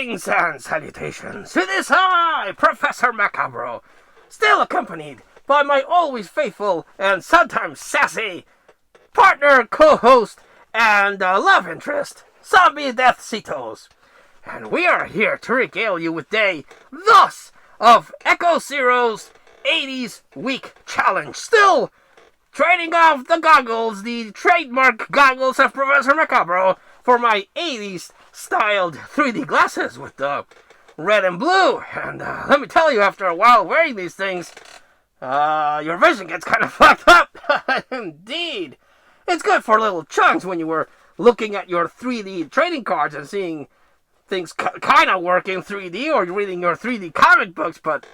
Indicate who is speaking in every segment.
Speaker 1: Greetings and salutations. It is I, Professor Macabro, still accompanied by my always faithful and sometimes sassy partner, co-host, and love interest, Zombie Deathcitos. And we are here to regale you with day thus of Echo Zero's 80's Week Challenge. Still trading off the goggles, the trademark goggles of Professor Macabro, for my 80's styled 3D glasses with the red and blue. And let me tell you, after a while wearing these things, your vision gets kind of fucked up. Indeed. It's good for little chunks when you were looking at your 3D trading cards and seeing things kind of work in 3D, or you're reading your 3D comic books, but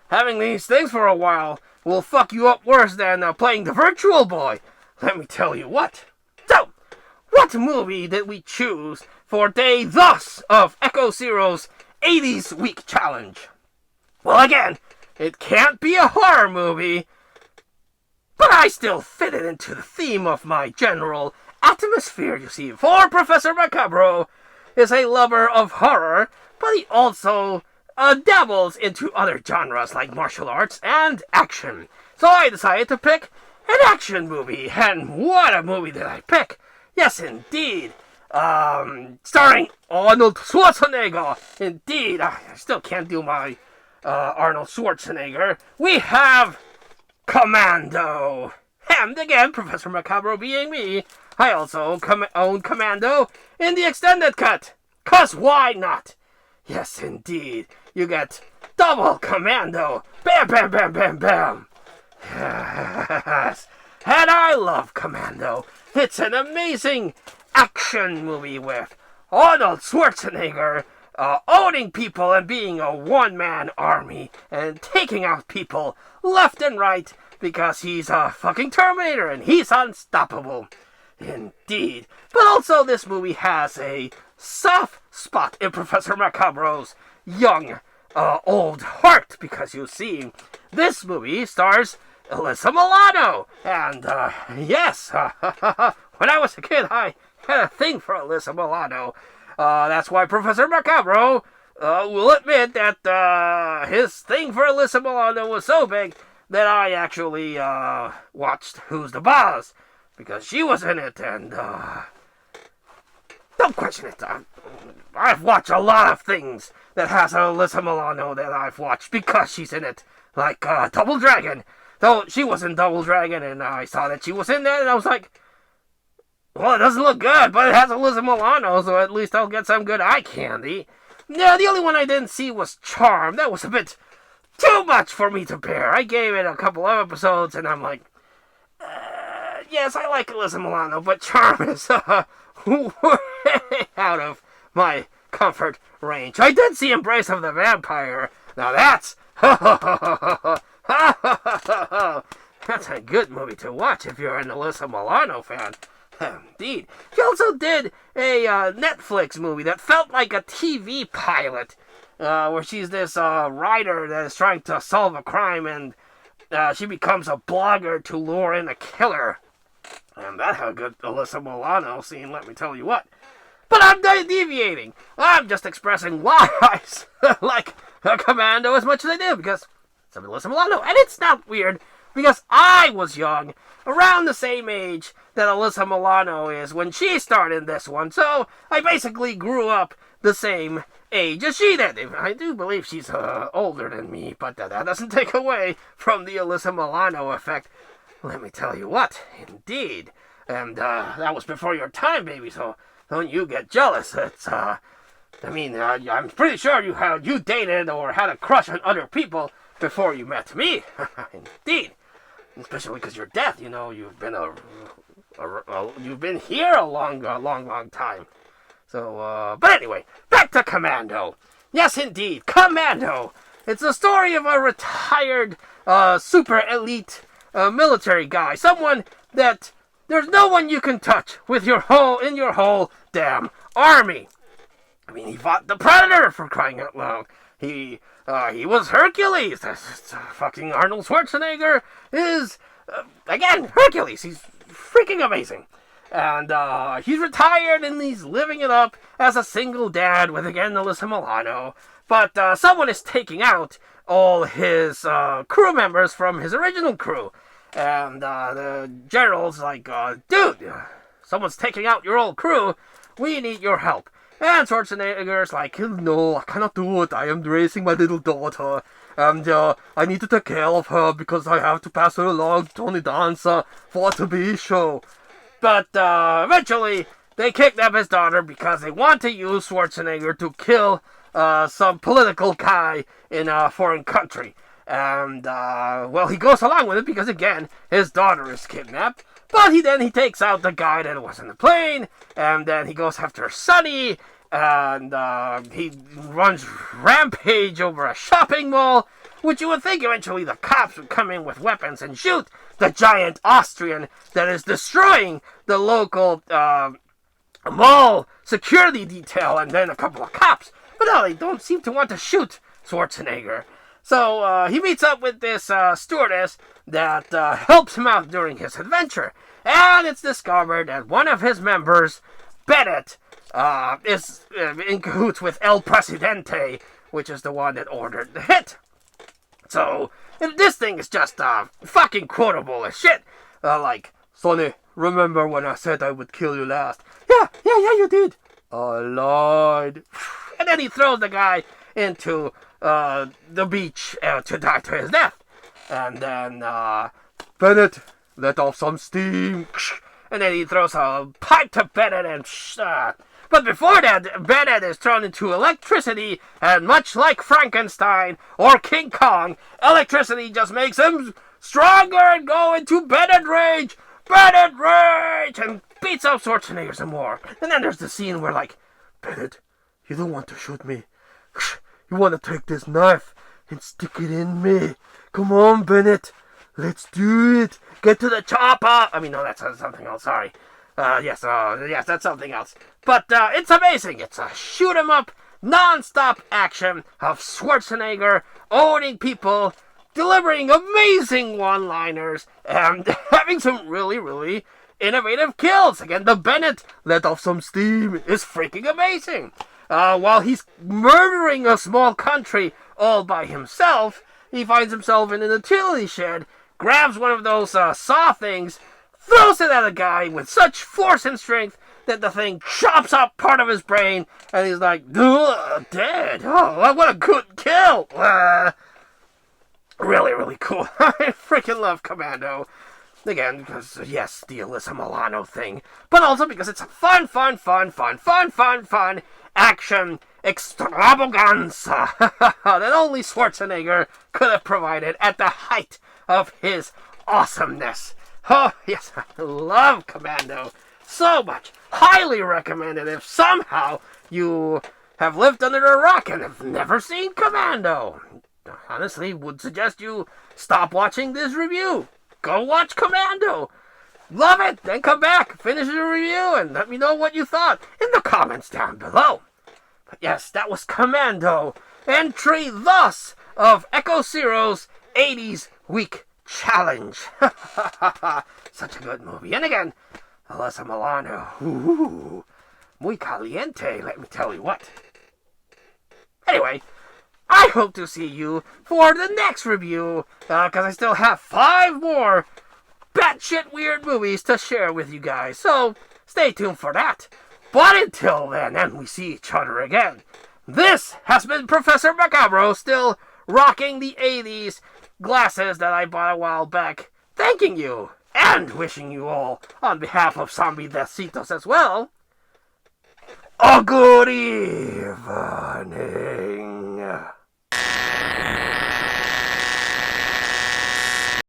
Speaker 1: having these things for a while will fuck you up worse than playing the Virtual Boy. Let me tell you what. So, what movie did we choose for day thus of Echo Zero's 80's Week Challenge? Well, again, it can't be a horror movie, but I still fit it into the theme of my general atmosphere, you see. For Professor Macabro is a lover of horror, but he also dabbles into other genres like martial arts and action. So I decided to pick an action movie, and what a movie did I pick! Yes, indeed. Starring Arnold Schwarzenegger. Indeed, I still can't do my Arnold Schwarzenegger. We have Commando. And again, Professor Macabro being me, I also own Commando in the extended cut. 'Cause why not? Yes, indeed. You get double Commando. Bam, bam, bam, bam, bam. Yes. And I love Commando. It's an amazing action movie with Arnold Schwarzenegger owning people and being a one-man army and taking out people left and right because he's a fucking Terminator and he's unstoppable. Indeed. But also this movie has a soft spot in Professor Macabro's young, old heart, because you see, this movie stars Alyssa Milano, and yes, when I was a kid, I had a thing for Alyssa Milano. That's why Professor Macabro will admit that his thing for Alyssa Milano was so big that I actually watched Who's the Boss, because she was in it, and don't question it. I've watched a lot of things that has Alyssa Milano that I've watched because she's in it, like Double Dragon. Though she was in Double Dragon, and I saw that she was in there, and I was like, well, it doesn't look good, but it has Alyssa Milano, so at least I'll get some good eye candy. Yeah, the only one I didn't see was Charm. That was a bit too much for me to bear. I gave it a couple of episodes, and I'm like, yes, I like Alyssa Milano, but Charm is way out of my comfort range. I did see Embrace of the Vampire. Now that's that's a good movie to watch if you're an Alyssa Milano fan. Indeed. She also did a Netflix movie that felt like a TV pilot, where she's this writer that is trying to solve a crime, and she becomes a blogger to lure in a killer. And that had a good Alyssa Milano scene, let me tell you what. But I'm deviating. I'm just expressing why I like Commando as much as I do, because it's Alyssa Milano. And it's not weird, because I was young, around the same age that Alyssa Milano is when she started this one. So I basically grew up the same age as she did. I do believe she's older than me, but that doesn't take away from the Alyssa Milano effect. Let me tell you what, indeed. And that was before your time, baby, so don't you get jealous. It's, I'm pretty sure you dated or had a crush on other people before you met me. Indeed. Especially because you're deaf, you know, you've been here a long time. So, but anyway, back to Commando. Yes, indeed, Commando. It's the story of a retired, super elite military guy. Someone that there's no one you can touch with your whole damn army. I mean, he fought the Predator, for crying out loud. He was Hercules. Fucking Arnold Schwarzenegger is, again, Hercules. He's freaking amazing. And he's retired and he's living it up as a single dad with, again, Alyssa Milano. But someone is taking out all his crew members from his original crew. And the general's like, dude, someone's taking out your old crew. We need your help. And Schwarzenegger's like, no, I cannot do it. I am raising my little daughter. And I need to take care of her because I have to pass her along to Tony Danza for a TV show. But eventually, they kidnap his daughter because they want to use Schwarzenegger to kill some political guy in a foreign country. And, well, he goes along with it because, again, his daughter is kidnapped. But he takes out the guy that was in the plane, and then he goes after Sonny, and he runs rampage over a shopping mall, which you would think eventually the cops would come in with weapons and shoot the giant Austrian that is destroying the local mall security detail, and then a couple of cops. But no, they don't seem to want to shoot Schwarzenegger. So he meets up with this stewardess that helps him out during his adventure. And it's discovered that one of his members, Bennett, is in cahoots with El Presidente, which is the one that ordered the hit. So this thing is just fucking quotable as shit. Like, Sonny, remember when I said I would kill you last? Yeah, you did. I lied. And then he throws the guy into the beach to die to his death. And then Bennett let off some steam. And then he throws a pipe to Bennett and but before that, Bennett is thrown into electricity, and much like Frankenstein or King Kong, electricity just makes him stronger and go into Bennett rage, and beats up Schwarzenegger some more. And then there's the scene where, like, Bennett, you don't want to shoot me. You want to take this knife and stick it in me. Come on, Bennett. Let's do it. Get to the chopper. I mean, no, that's something else. Sorry. Yes, that's something else. But it's amazing. It's a shoot-'em-up, non-stop action of Schwarzenegger owning people, delivering amazing one-liners, and having some really, really innovative kills. Again, the Bennett let off some steam is freaking amazing. While he's murdering a small country all by himself, he finds himself in an utility shed, grabs one of those saw things, throws it at a guy with such force and strength that the thing chops up part of his brain, and he's like, dead. Oh, what a good kill. Really, really cool. I freaking love Commando. Again, because, yes, the Alyssa Milano thing, but also because it's a fun action extravaganza that only Schwarzenegger could have provided at the height of his awesomeness. Oh, yes, I love Commando so much. Highly recommended if somehow you have lived under a rock and have never seen Commando. Honestly, would suggest you stop watching this review. Go watch Commando. Love it, then come back, finish the review, and let me know what you thought in the comments down below. But yes, that was Commando, entry thus of Echo Zero's 80's Week Challenge. Such a good movie. And again, Alyssa Milano. Ooh, muy caliente, let me tell you what. Anyway, I hope to see you for the next review, because I still have 5 more batshit weird movies to share with you guys, so stay tuned for that. But until then, and we see each other again, this has been Professor Macabro, still rocking the 80's glasses that I bought a while back, thanking you, and wishing you all, on behalf of Zombie Decitos as well, a good evening.